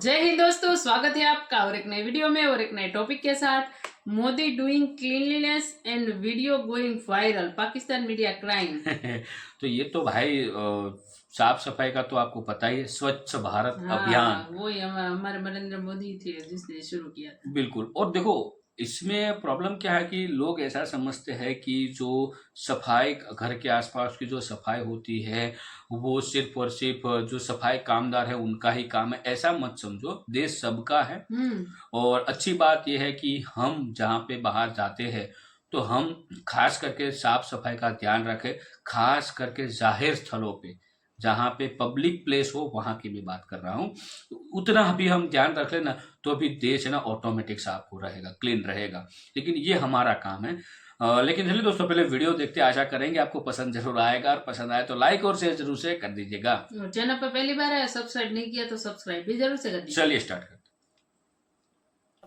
जय हिंद दोस्तों, स्वागत है आपका और एक नए वीडियो में और एक नए टॉपिक के साथ। Modi doing cleanliness and video going viral, Pakistan media crime. तो ये तो भाई साफ सफाई का तो आपको पता ही है, स्वच्छ भारत अभियान। वो ही हमारे नरेंद्र मोदी थे जिसने शुरू किया था। बिल्कुल। और देखो, इसमें प्रॉब्लम क्या है कि लोग ऐसा समझते हैं कि जो सफाई घर के आसपास की जो सफाई होती है वो सिर्फ और सिर्फ जो सफाई कामदार है उनका ही काम है। ऐसा मत समझो, देश सबका है। और अच्छी बात यह है कि हम जहाँ पे बाहर जाते हैं तो हम खास करके साफ सफाई का ध्यान रखें, खास करके जाहिर स्थलों पे, जहाँ पे पब्लिक प्लेस हो वहाँ की भी बात कर रहा हूँ। उतना भी हम ध्यान रख लेना तो भी देश है ना ऑटोमेटिक साफ हो रहेगा, क्लीन रहेगा। लेकिन ये हमारा काम है। लेकिन चलिए दोस्तों, पहले वीडियो देखते आशा करेंगे आपको पसंद जरूर आएगा, और पसंद आए तो लाइक और शेयर जरूर से कर दीजिएगा। चैनल पर पहली बार है, सब्सक्राइब नहीं किया तो सब्सक्राइब भी जरूर से कर दीजिए। चलिए स्टार्ट करते।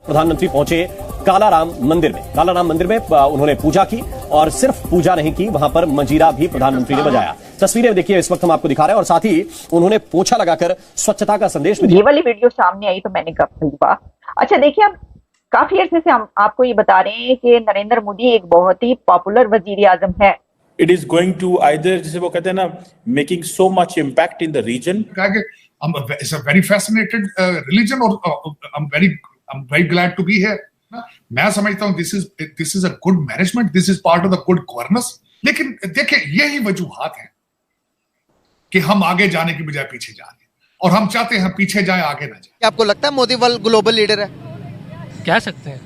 प्रधानमंत्री पहुंचे कालाराम मंदिर में। कालाराम मंदिर में उन्होंने पूजा की, और सिर्फ पूजा नहीं की, वहां पर मंजीरा भी प्रधानमंत्री ने बजाया। तस्वीरें देखिए, इस वक्त हम आपको दिखा रहे हैं, और साथ ही उन्होंने पोछा लगाकर स्वच्छता का संदेश भी दिया। ये वाली वीडियो सामने आई तो मैंने कहा अच्छा देखिए, अब काफी अरसे से हम आपको ये बता रहे हैं कि नरेंद्र मोदी एक बहुत ही पॉपुलर वजीर आजम है। It is going to either, जैसे वो कहते हैं ना, making so much impact in the region. It's a very fascinated religion, or I'm very glad to be here. मैं समझता हूँ this is a good management, this is part of the good governance. लेकिन देखिए, यही वजूहात हैं कि हम आगे जाने की बजाय पीछे जा रहे हैं, और हम चाहते हैं पीछे जाए, आगे ना जाए। आपको लगता है मोदी वर्ल्ड ग्लोबल लीडर है? कह सकते हैं,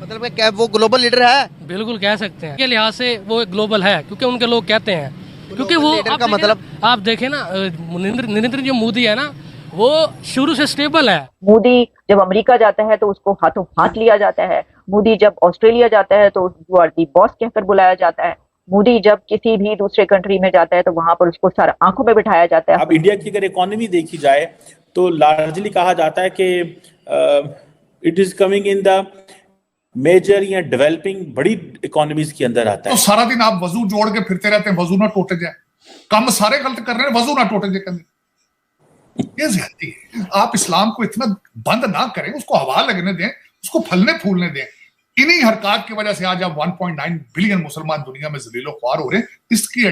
मतलब क्या वो ग्लोबल लीडर है? बिल्कुल कह सकते हैं। के लिहाज से वो ग्लोबल है, क्योंकि उनके लोग कहते हैं, क्योंकि वो का मतलब आप देखें ना, नरेंद्र जो मोदी है ना, वो शुरू से स्टेबल है। मोदी जब अमेरिका जाता है तो उसको हाथों हाथ लिया जाता है। मोदी जब ऑस्ट्रेलिया जाता है तो यू आर दी बॉस कहकर बुलाया जाता है। मोदी जब किसी भी दूसरे कंट्री में जाता है तो वहां पर उसको सर आंखों में बिठाया जाता है। अब इंडिया की अगर इकोनॉमी देखी जाए तो लार्जली कहा जाता है कि it is coming in the major या डेवलपिंग बड़ी इकोनॉमीज के अंदर आता है। तो सारा दिन आप वजू जोड़ के फिरते रहते हैं, वजू ना टूटे जाए। काम सारे गलत कर रहे हैं, वजू ना टूटे जाए। ये ज्यादती है। आप इस्लाम को इतना बंद ना करें, उसको हवा लगने दें, उसको फलने फूलने दें। इन्हीं हरकत की वजह से आज आप 1.9 बिलियन मुसलमान दुनिया में जलीलो ख्वार हो रहे हैं, इसी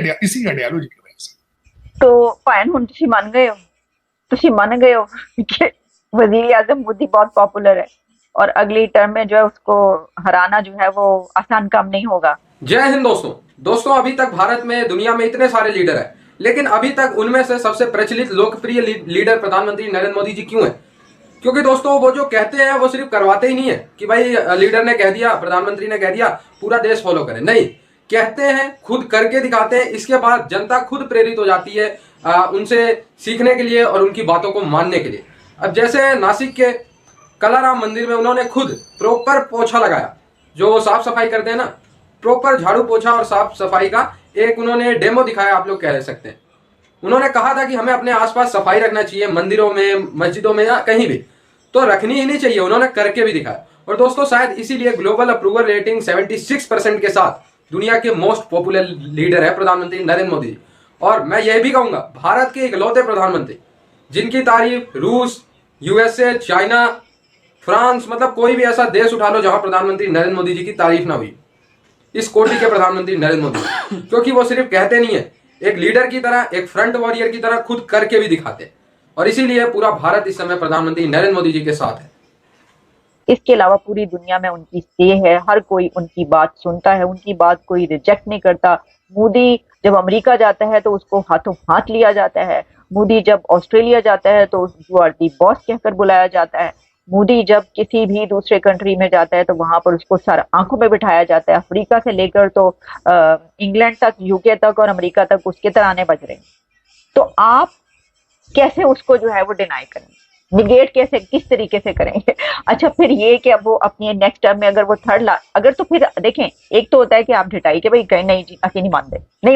आइडियोलॉजी की वजह से। तो भैन हुण तुसी मान गए हो कि वजीर आजम मोदी बहुत पॉपुलर है, और अगली टर्म में जो है उसको हराना जो है वो आसान काम नहीं होगा। जय हिंद दोस्तों, अभी तक भारत में, दुनिया में इतने सारे लीडर हैं, लेकिन अभी तक उनमें से सबसे प्रचलित लोकप्रिय लीडर प्रधानमंत्री नरेंद्र मोदी जी क्यों हैं? क्योंकि दोस्तों, वो जो कहते हैं वो सिर्फ करवाते ही नहीं है कि भाई लीडर ने कह दिया, प्रधानमंत्री ने कह दिया, पूरा देश फॉलो करे। नहीं, कहते हैं, खुद करके दिखाते हैं। इसके बाद जनता खुद प्रेरित हो जाती है उनसे सीखने के लिए और उनकी बातों को मानने के लिए। अब जैसे नासिक के कालाराम मंदिर में उन्होंने खुद प्रॉपर पोछा लगाया, जो साफ सफाई करते हैं ना, प्रॉपर झाड़ू पोछा और साफ सफाई का एक उन्होंने डेमो दिखाया, आप लोग कह सकते हैं। उन्होंने कहा था कि हमें अपने आसपास सफाई रखना चाहिए, मंदिरों में, मस्जिदों में या कहीं भी, तो रखनी ही नहीं चाहिए। उन्होंने करके भी दिखाया। और दोस्तों, शायद इसीलिए ग्लोबल अप्रूवल रेटिंग 76% के साथ दुनिया के मोस्ट पॉपुलर लीडर है प्रधानमंत्री नरेंद्र मोदी जी। और मैं यह भी कहूंगा, भारत के इकलौते प्रधानमंत्री जिनकी तारीफ रूस, यूएसए, चाइना, फ्रांस, मतलब कोई भी ऐसा देश उठा लो जहां प्रधानमंत्री नरेंद्र मोदी जी की तारीफ ना हुई, इस कोटि के प्रधानमंत्री नरेंद्र मोदी। क्योंकि वो सिर्फ कहते नहीं है, एक लीडर की तरह, एक फ्रंट वॉरियर की तरह खुद करके भी दिखाते। और इसीलिए पूरा भारत इस समय प्रधानमंत्री नरेंद्र मोदी जी के साथ है। इसके अलावा पूरी दुनिया में उनकी से है, हर कोई उनकी बात सुनता है, उनकी बात कोई रिजेक्ट नहीं करता। मोदी जब अमेरिका जाता है तो उसको हाथों हाथ लिया जाता है। मोदी जब ऑस्ट्रेलिया जाता है तो यू आर दी बॉस कहकर बुलाया जाता है। मोदी जब किसी भी दूसरे कंट्री में जाता है तो वहां पर उसको सर आंखों में बिठाया जाता है। अफ्रीका से लेकर तो इंग्लैंड तक, यूके तक और अमेरिका तक उसके तराने बज रहे हैं। तो आप कैसे उसको जो है वो डिनाई करेंगे, निगेट कैसे, किस तरीके से करेंगे? अच्छा, फिर ये कि अब वो अपनी नेक्स्ट टर्म में अगर वो अगर, तो फिर देखें, एक तो होता है कि आप ढिटाई के भाई कहीं नहीं जी, असि नहीं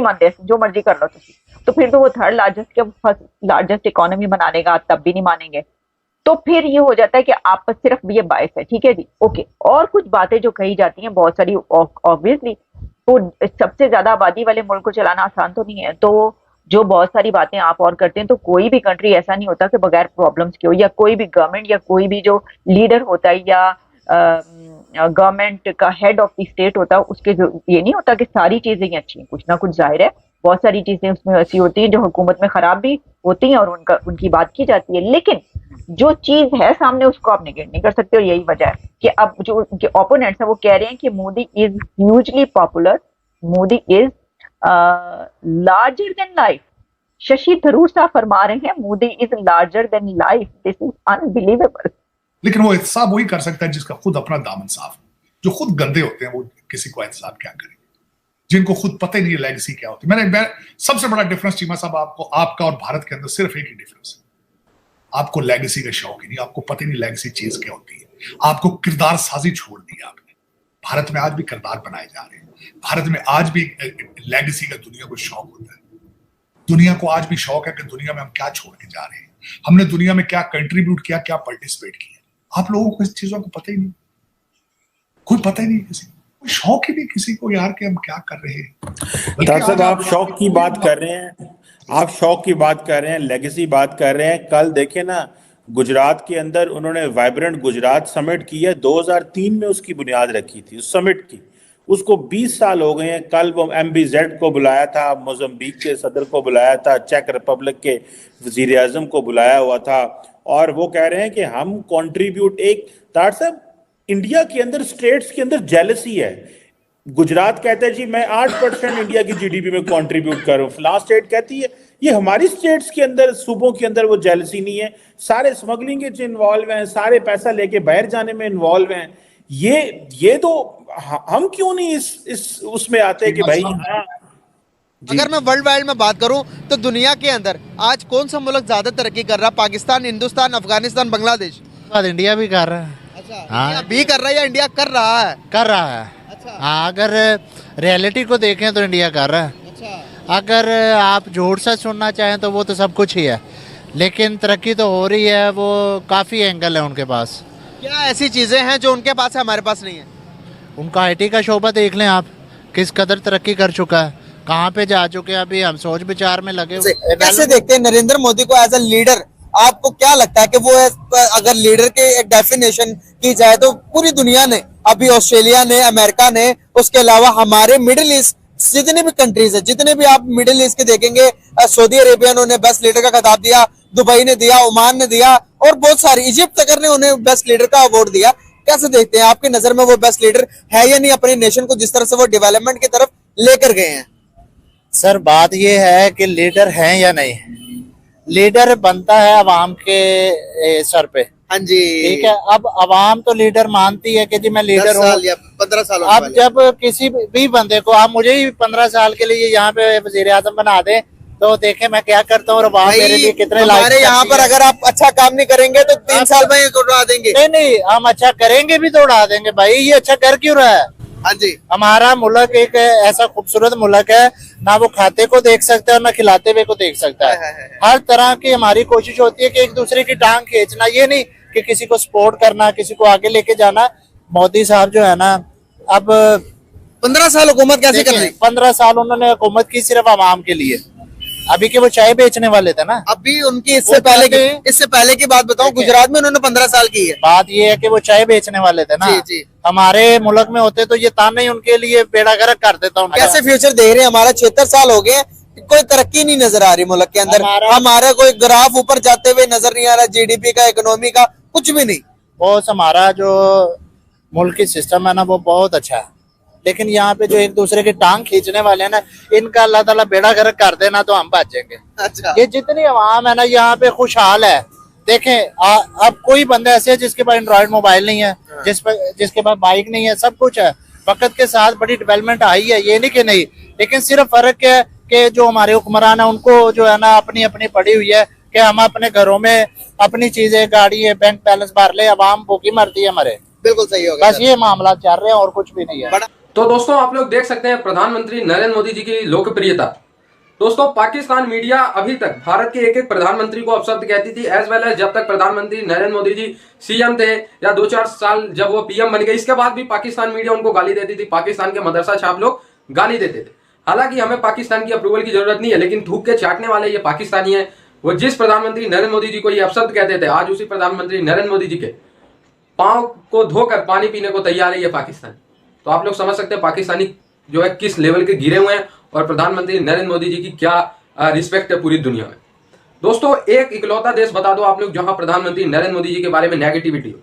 मानते, जो मर्जी कर लो तुम, तो फिर तो वो थर्ड लार्जेस्ट इकोनॉमी बनाने का तब भी नहीं मानेंगे। तो फिर ये हो जाता है कि आप सिर्फ ये बायस है, ठीक है जी, ओके। और कुछ बातें जो कही जाती हैं बहुत सारी, ऑब्वियसली तो सबसे ज्यादा आबादी वाले मुल्क को चलाना आसान तो नहीं है, तो जो बहुत सारी बातें आप और करते हैं, तो कोई भी कंट्री ऐसा नहीं होता कि बगैर प्रॉब्लम्स के हो, या कोई भी गवर्नमेंट या कोई भी जो लीडर होता है या गवर्नमेंट का हेड ऑफ द स्टेट होता है, उसके जो ये नहीं होता कि सारी चीजें ही अच्छी हैं, कुछ ना कुछ जाहिर है बहुत सारी चीजें उसमें ऐसी होती हैं जो हुकूमत में खराब भी होती हैं और उनकी बात की जाती है, लेकिन जो चीज है सामने उसको आप नेगेट नहीं कर सकते। और यही वजह है कि अब जो उनके ओपोनेंट्स है वो कह रहे हैं कि Modi is hugely popular, Modi is larger than life. Shashi Tharoor साहब फरमा रहे हैं Modi is larger than life, this is unbelievable. लेकिन वो एहतसाब वही कर सकता है जिसका खुद अपना दामन साफ है। जो खुद गंदे होते हैं वो किसी को एहतसाब क्या करेंगे, जिनको खुद पता ही नहीं है लेगेसी क्या होती है। मैं सबसे बड़ा डिफरेंस चीमा साहब आपको, आपका और भारत के अंदर सिर्फ एक ही डिफरेंस है, आपको लेगेसी का शौक ही नहीं, आपको पता ही नहीं लेगेसी चीज क्या होती है। आपको किरदार साजी छोड़ दी आपने। भारत में आज भी किरदार बनाए जा रहे हैं, भारत में आज भी लेगेसी का दुनिया को शौक होता है। दुनिया को आज भी शौक है कि दुनिया में हम क्या छोड़ के जा रहे हैं, हमने दुनिया में क्या कंट्रीब्यूट किया, क्या पार्टिसिपेट किया। आप लोगों को इस चीजों को पता ही नहीं, कोई पता ही नहीं, किसी कोई शौक ही नहीं किसी को यार कि हम क्या कर रहे हैं। डॉक्टर साहब आप शौक की बात कर रहे हैं, आप शौक की बात कर रहे हैं, लेगेसी बात कर रहे हैं। कल देखे ना गुजरात के अंदर उन्होंने वाइब्रेंट गुजरात समिट की है, 2003 में उसकी बुनियाद रखी थी उस समिट की, उसको 20 साल हो गए हैं। कल वो MBZ को बुलाया था, मोजम्बिक के सदर को बुलाया था, चेक रिपब्लिक के वजीर आजम को बुलाया हुआ था, और वो कह रहे हैं कि हम कंट्रीब्यूट एक डॉक्टर साहब इंडिया के अंदर स्टेट्स के अंदर जेलसी है। गुजरात कहता है जी मैं 8% इंडिया की GDP में कंट्रीब्यूट करूं, फलां स्टेट कहती है ये हमारी स्टेट्स के अंदर सूबों के अंदर वो जेलसी नहीं है, सारे स्मगलिंग के इन्वॉल्व हैं, सारे पैसा लेके बाहर जाने में इन्वॉल्व हैं। ये तो हम क्यों नहीं इस उसमें आते कि भाई हाँ। अगर मैं वर्ल्ड वाइड में बात करूं तो दुनिया के अंदर आज कौन सा मुल्क ज्यादा तरक्की कर रहा है? पाकिस्तान, हिंदुस्तान, अफगानिस्तान, बांग्लादेश? इंडिया भी कर रहा है। अच्छा, हाँ। इंडिया भी कर रहा है या इंडिया कर रहा है? कर रहा है। अच्छा। हाँ, अगर रियलिटी को देखें तो इंडिया कर रहा है। अच्छा। अगर आप झूठ सच सुनना चाहें तो वो तो सब कुछ ही है, लेकिन तरक्की तो हो रही है, वो काफ़ी एंगल है उनके पास। क्या ऐसी चीजें हैं जो उनके पास है हमारे पास नहीं है? उनका IT का शोबा देख लें आप, किस कदर तरक्की कर चुका है, कहाँ पे जा चुके हैं। अभी हम सोच विचार में लगे हुए। कैसे देखते हैं नरेंद्र मोदी को एज अ लीडर? आपको क्या लगता है कि वो अगर लीडर के एक डेफिनेशन की जाए तो पूरी दुनिया ने, अभी ऑस्ट्रेलिया ने, अमेरिका ने, उसके अलावा हमारे मिडिल ईस्ट जितने भी कंट्रीज है, जितने भी आप मिडिल ईस्ट के देखेंगे, सऊदी अरेबिया ने उन्हें बेस्ट लीडर का खिताब दिया, दुबई ने दिया, ओमान ने दिया, और बहुत सारी, इजिप्ट तक ने उन्हें बेस्ट लीडर का अवार्ड दिया। कैसे देखते हैं, आपकी नजर में वो बेस्ट लीडर है या नहीं, अपने नेशन को जिस तरह से वो डेवलपमेंट की तरफ लेकर गए हैं? सर बात ये है कि लीडर हैं या नहीं, लीडर बनता है अवाम के सर पे। हाँ जी, ठीक है। अब अवाम तो लीडर मानती है कि जी मैं लीडर हूँ। 15 साल अब जब किसी भी बंदे को, आप मुझे ही 15 साल के लिए यहाँ पे वजीर आजम बना दें तो देखें मैं क्या करता हूँ और अवाम मेरे लिए कितने लायक। हमारे यहाँ पर अगर आप अच्छा काम नहीं करेंगे तो 3 साल में उड़ा देंगे। नहीं, हम अच्छा करेंगे भी तो उड़ा देंगे भाई, ये अच्छा कर क्यों रहा है? हाँ जी, हमारा मुल्क एक ऐसा खूबसूरत मुल्क है, ना वो खाते को देख सकता है ना खिलाते हुए को देख सकता है। हर तरह की हमारी कोशिश होती है कि एक दूसरे की टांग खींचना, ये नहीं कि किसी को सपोर्ट करना, किसी को आगे लेके जाना। मोदी साहब जो है ना, अब 15 साल हुकूमत कैसे कर रही? 15 साल उन्होंने हुकूमत की सिर्फ आवाम के लिए। अभी के वो चाय बेचने वाले थे ना, अभी उनकी इससे पहले की बात बताऊं, गुजरात में उन्होंने 15 साल की है। बात ये है कि वो चाय बेचने वाले थे ना। जी। हमारे मुल्क में होते तो ये ताना ही उनके लिए बेड़ा गर्क कर देता हूँ। कैसे फ्यूचर देख रहे हैं? हमारा 76 साल हो गए, कोई तरक्की नहीं नजर आ रही मुल्क के अंदर। हमारा कोई ग्राफ ऊपर जाते हुए नजर नहीं आ रहा, GDP का, इकोनॉमी का, कुछ भी नहीं। बहुत हमारा जो मुल्क की सिस्टम है ना वो बहुत अच्छा है, लेकिन यहाँ पे जो एक दूसरे की टांग खींचने वाले हैं ना, इनका अल्लाह ताला बेड़ा गर्क कर देना तो हम बच जाएंगे। अच्छा। ये जितनी आवाम है ना यहाँ पे खुशहाल है। देखें अब कोई बंदा ऐसे है जिसके पास एंड्रॉइड मोबाइल नहीं है, जिसके पास बाइक नहीं है, सब कुछ है। वक्त के साथ बड़ी डेवलपमेंट आई है, ये नहीं कि नहीं, लेकिन सिर्फ फर्क है कि जो हमारे हुक्मरान है उनको जो है ना अपनी अपनी पड़ी हुई है कि हम अपने घरों में अपनी चीजें, गाड़ी है, बैंक बैलेंस भर ले, अवाम भूखी मरती है हमारे। बिल्कुल सही होगा, बस ये मामला चल रहे हैं और कुछ भी नहीं है। तो दोस्तों आप लोग देख सकते हैं प्रधानमंत्री नरेंद्र मोदी जी की लोकप्रियता। दोस्तों पाकिस्तान मीडिया अभी तक भारत के एक एक प्रधानमंत्री को अपशब्द कहती थी, एज वेल एज जब तक प्रधानमंत्री नरेंद्र मोदी जी CM थे या 2-4 साल जब वो PM बन गए, इसके बाद भी पाकिस्तान मीडिया उनको गाली देती थी, पाकिस्तान के मदरसा छाप लोग गाली देते थे। हालांकि हमें पाकिस्तान की अप्रूवल की जरूरत नहीं है, लेकिन थूक के चाटने वाले ये पाकिस्तानी हैं। वो जिस प्रधानमंत्री नरेंद्र मोदी जी को ये अपशब्द कहते थे, आज उसी प्रधानमंत्री नरेंद्र मोदी जी के पांव को धोकर पानी पीने को तैयार है ये पाकिस्तान। तो आप लोग समझ सकते हैं पाकिस्तानी जो है किस लेवल के गिरे हुए हैं और प्रधानमंत्री नरेंद्र मोदी जी की क्या रिस्पेक्ट है पूरी दुनिया में। दोस्तों, एक इकलौता देश बता दो आप लोग जहां प्रधानमंत्री नरेंद्र मोदी जी के बारे में नेगेटिविटी हो,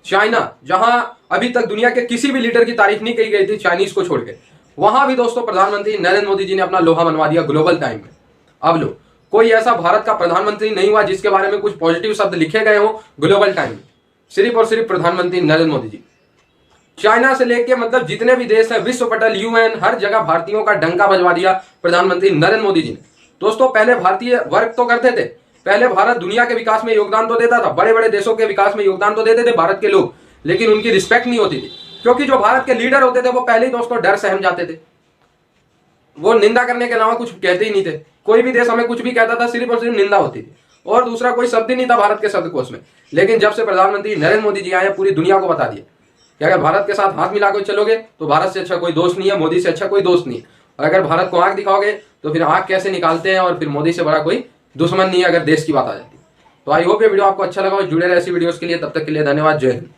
चाइना, जहां अभी तक दुनिया के किसी भी लीडर की तारीफ नहीं की गई थी चाइनीज को छोड़ के, वहां भी दोस्तों प्रधानमंत्री नरेंद्र मोदी जी ने अपना लोहा मनवा दिया ग्लोबल टाइम में। अब लो, कोई ऐसा भारत का प्रधानमंत्री नहीं हुआ जिसके बारे में कुछ पॉजिटिव शब्द लिखे गए हो ग्लोबल टाइम में, सिर्फ और सिर्फ प्रधानमंत्री नरेंद्र मोदी जी। चाइना से लेके मतलब जितने भी देश है, विश्व पटल, यूएन, हर जगह भारतीयों का डंका बजवा दिया प्रधानमंत्री नरेंद्र मोदी जी ने। दोस्तों, पहले भारतीय वर्क तो करते थे, पहले भारत दुनिया के विकास में योगदान तो देता था, बड़े बड़े देशों के विकास में योगदान तो देते थे भारत के लोग, लेकिन उनकी रिस्पेक्ट नहीं होती थी, क्योंकि जो भारत के लीडर होते थे वो पहले ही दोस्तों डर सहम जाते थे। वो निंदा करने के अलावा कुछ कहते ही नहीं थे। कोई भी देश हमें कुछ भी कहता था, सिर्फ और सिर्फ निंदा होती थी और दूसरा कोई शब्द ही नहीं था भारत के शब्दकोश में। लेकिन जब से प्रधानमंत्री नरेंद्र मोदी जी आए, पूरी दुनिया को बता दिया कि अगर भारत के साथ हाथ मिलाकर चलोगे तो भारत से अच्छा कोई दोस्त नहीं है, मोदी से अच्छा कोई दोस्त नहीं है। और अगर भारत को आंख दिखाओगे तो फिर आंख कैसे निकालते हैं, और फिर मोदी से बड़ा कोई दुश्मन नहीं है अगर देश की बात आ जाती है। तो आई होप ये वीडियो आपको अच्छा लगा और जुड़े रहे ऐसी वीडियोस के लिए। तब तक के लिए धन्यवाद, जय हिंद।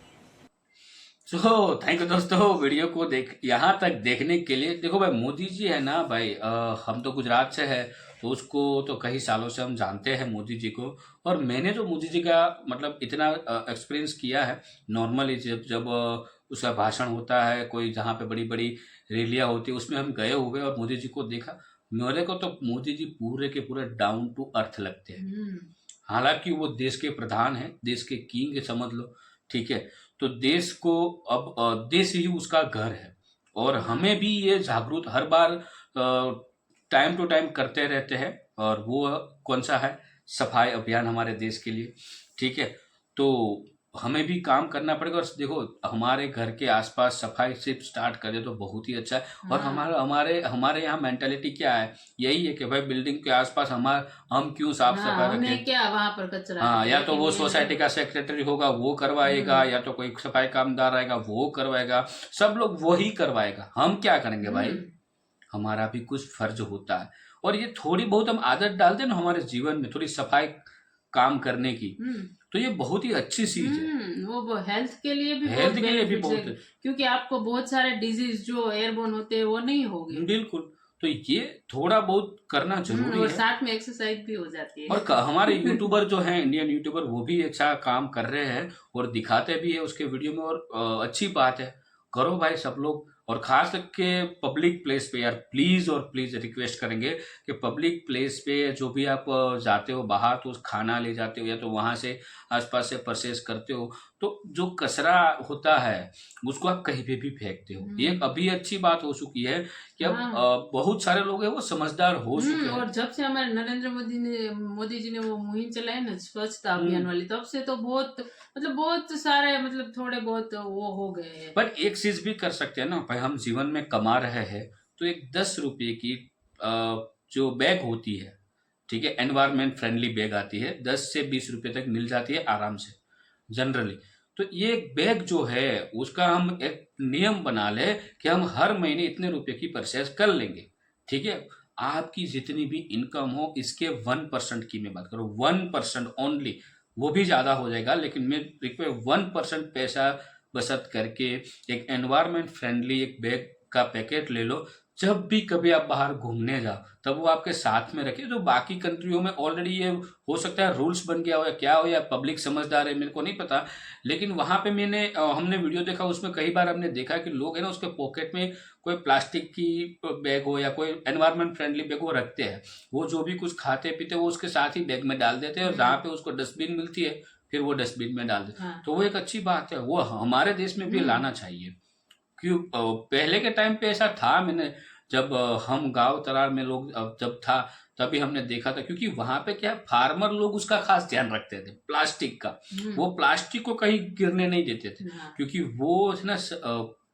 थैंक यू दोस्तों, वीडियो को यहाँ तक देखने के लिए। देखो भाई, मोदी जी है ना भाई, हम तो गुजरात से है, तो उसको तो कई सालों से हम जानते हैं मोदी जी को। और मैंने जो मोदी जी का मतलब इतना एक्सपीरियंस किया है, नॉर्मली जब उसका भाषण होता है, कोई जहाँ पे बड़ी बड़ी रैलियाँ होती है, उसमें हम गए हुए और मोदी जी को देखा। मेरे को तो मोदी जी पूरे के पूरे डाउन टू अर्थ लगते हैं। हालांकि वो देश के प्रधान हैं, देश के किंग समझ लो, ठीक है। तो देश को अब देश ही उसका घर है, और हमें भी ये जागरूक हर बार टाइम टू टाइम करते रहते हैं। और वो कौन सा है, सफाई अभियान हमारे देश के लिए, ठीक है। तो हमें भी काम करना पड़ेगा। और देखो, हमारे घर के आसपास सफाई सिर्फ स्टार्ट करें तो बहुत ही अच्छा है। और हमारे यहाँ मेंटालिटी क्या है, यही है कि भाई बिल्डिंग के आसपास हम क्यों साफ सफाई रखें, क्या वहां पर कचरा। हाँ, या तो वो सोसाइटी का सेक्रेटरी होगा वो करवाएगा, या तो कोई सफाई कामदार आएगा वो करवाएगा, सब लोग वही करवाएगा। हम क्या करेंगे भाई, हमारा भी कुछ फर्ज होता है। और ये थोड़ी बहुत हम आदत डालते हैं ना हमारे जीवन में, थोड़ी सफाई काम करने की, तो ये बहुत ही अच्छी चीज है। वो हेल्थ के लिए भी बहुत है, क्योंकि आपको बहुत सारे डिजीज जो एयरबोर्न होते हैं वो नहीं होगी। बिल्कुल, तो ये थोड़ा बहुत करना जरूरी और है। साथ में एक्सरसाइज भी हो जाती है। और हमारे यूट्यूबर जो हैं, इंडियन यूट्यूबर, वो भी अच्छा काम कर रहे हैं और दिखाते भी है उसके वीडियो में। और अच्छी बात है, करो भाई सब लोग। और खास करके पब्लिक प्लेस पे यार, प्लीज और प्लीज रिक्वेस्ट करेंगे कि पब्लिक प्लेस पे जो भी आप जाते हो बाहर, तो खाना ले जाते हो या तो वहां से आसपास से परचेज करते हो, तो जो कचरा होता है उसको आप कहीं पे भी फेंकते हो। ये अभी अच्छी बात हो चुकी है कि अब बहुत सारे लोग हैं वो समझदार हो चुके हैं। और जब से हमारे नरेंद्र मोदी जी ने वो मुहिम चलाई ना स्वच्छता अभियान वाली, तब से तो बहुत सारे थोड़े बहुत वो हो गए हैं। पर एक चीज भी कर सकते हैं ना भाई, हम जीवन में कमा रहे हैं तो एक 10 रुपये की जो बैग होती है, ठीक है, एनवायरमेंट फ्रेंडली बैग आती है, 10 से 20 रुपये तक मिल जाती है आराम से जनरली। तो ये बैग जो है उसका हम एक नियम बना ले कि हम हर महीने इतने रुपए की परचेज कर लेंगे, ठीक है। आपकी जितनी भी इनकम हो, इसके 1% की मैं बात करूँ, 1% ओनली, वो भी ज्यादा हो जाएगा, लेकिन मैं 1% पैसा बचत करके एक एनवायरमेंट फ्रेंडली एक बैग का पैकेट ले लो। जब भी कभी आप बाहर घूमने जाओ तब वो आपके साथ में रखिए। जो बाकी कंट्रियों में ऑलरेडी ये हो सकता है रूल्स बन गया हो या क्या हो, या पब्लिक समझदार है, मेरे को नहीं पता, लेकिन वहां पे हमने वीडियो देखा, उसमें कई बार हमने देखा कि लोग है ना उसके पॉकेट में कोई प्लास्टिक की बैग हो या कोई एनवायरमेंट फ्रेंडली बैग वो रखते हैं। वो जो भी कुछ खाते पीते वो उसके साथ ही बैग में डाल देते हैं, और जहाँ पे उसको डस्टबिन मिलती है फिर वो डस्टबिन में डाल देते हैं। तो वो एक अच्छी बात है, वो हमारे देश में भी लाना चाहिए। क्यों पहले के टाइम पे ऐसा था, मैंने जब हम गांव तरार में लोग जब था तभी हमने देखा था, क्योंकि वहां पे क्या फार्मर लोग उसका खास ध्यान रखते थे प्लास्टिक का। वो प्लास्टिक को कहीं गिरने नहीं देते थे, क्योंकि वो ना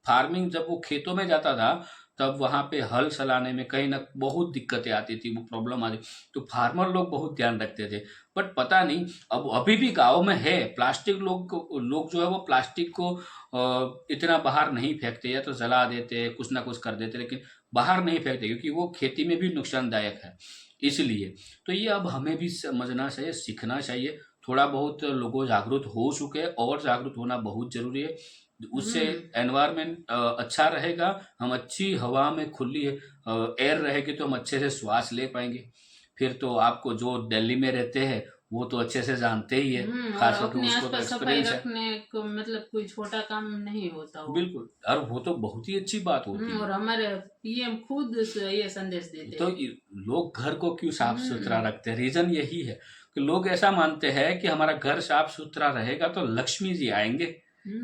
फार्मिंग जब वो खेतों में जाता था तब वहां पे हल चलाने में कहीं ना बहुत दिक्कतें आती थी, वो प्रॉब्लम आती, तो फार्मर लोग बहुत ध्यान रखते थे। बट पता नहीं अब अभी भी गांव में है प्लास्टिक, लोग जो है वो प्लास्टिक को इतना बाहर नहीं फेंकते, या तो जला देते कुछ ना कुछ कर देते, लेकिन बाहर नहीं फेंकते, क्योंकि वो खेती में भी नुकसानदायक है। इसलिए तो ये अब हमें भी समझना चाहिए, सीखना चाहिए। थोड़ा बहुत लोगों जागरूक हो चुके हैं और जागरूक होना बहुत जरूरी है। उससे एनवायरनमेंट अच्छा रहेगा, हम अच्छी हवा में खुली एयर रहेगी तो हम अच्छे से श्वास ले पाएंगे। फिर तो आपको जो दिल्ली में रहते हैं वो तो अच्छे से जानते ही है, और खास करके अपने उसको तो आसपास सफाई एक्सपीरियंस है। रखने को मतलब कोई छोटा काम नहीं होता वो। बिल्कुल, और वो तो बहुत ही अच्छी बात होती है। और हमारे पीएम खुद ये संदेश देते तो हैं। लोग घर को क्यों साफ सुथरा रखते हैं, रीजन यही है कि लोग ऐसा मानते हैं कि हमारा घर साफ सुथरा रहेगा तो लक्ष्मी जी आएंगे।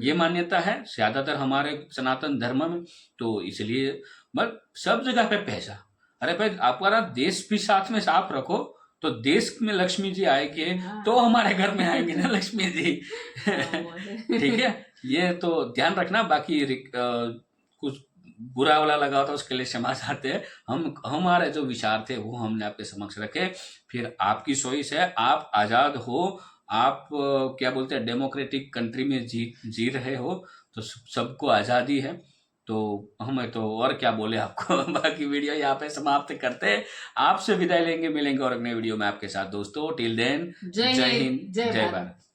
ये मान्यता है ज्यादातर हमारे सनातन धर्म में। तो इसलिए बस सब जगह पे पैसा, अरे भाई आपका देश भी साथ में साफ रखो तो देश में लक्ष्मी जी आएंगे, तो हमारे घर में आएंगे ना लक्ष्मी जी। ठीक है, ये तो ध्यान रखना। बाकी कुछ बुरा वाला लगा तो उसके लिए क्षमा चाहते हैं। हम हमारे जो विचार थे वो हमने आपके समक्ष रखे। फिर आपकी चॉइस है, आप आजाद हो, आप क्या बोलते हैं डेमोक्रेटिक कंट्री में जी रहे हो, तो सबको आजादी है। तो हमें तो और क्या बोले आपको। बाकी वीडियो यहाँ पे समाप्त करते हैं, आपसे विदाई लेंगे, मिलेंगे और अगले वीडियो में आपके साथ दोस्तों। टिल देन, जय हिंद, जय भारत।